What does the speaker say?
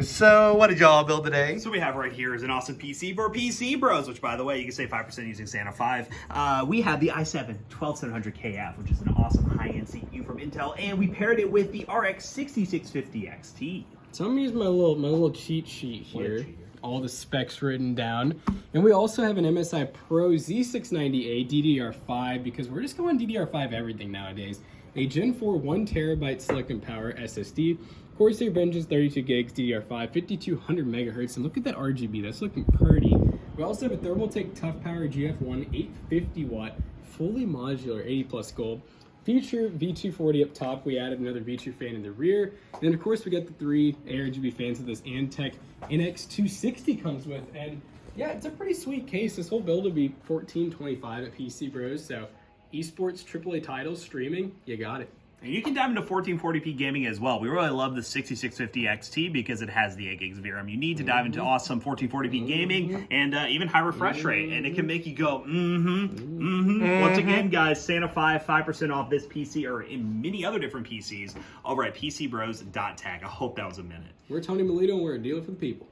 So, what did y'all build today? So we have right here is an awesome PC for PC Bros, which by the way, you can save 5% using Santa 5. We have the i7 12700KF, which is an awesome high-end CPU from Intel, and we paired it with the RX 6650 XT. So I'm gonna use my little cheat sheet here. All the specs written down. And we also have an MSI Pro Z690A DDR5 because we're just going DDR5 everything nowadays. A Gen 4 1TB silicon power SSD, Corsair Vengeance 32 gigs DDR5, 5200 megahertz, and look at that RGB, that's looking pretty. We also have a Thermaltake Tough Power GF1 850 watt, fully modular 80 plus gold. Feature V240 up top, we added another V2 fan in the rear. And then of course we got the three ARGB fans that this Antec NX260 comes with. And yeah, it's a pretty sweet case. This whole build will be $14.25 at PC Bros. So esports AAA titles, streaming, you got it. And you can dive into 1440p gaming as well. We really love the 6650 XT because it has the 8 gigs of VRAM you need to dive into awesome 1440p gaming and even high refresh rate. And it can make you go, Once again, guys, Santa 5, 5% off this PC or in many other different PCs over at PCBros.tech. I hope that was a minute. We're Tony Melito and we're a dealer for the people.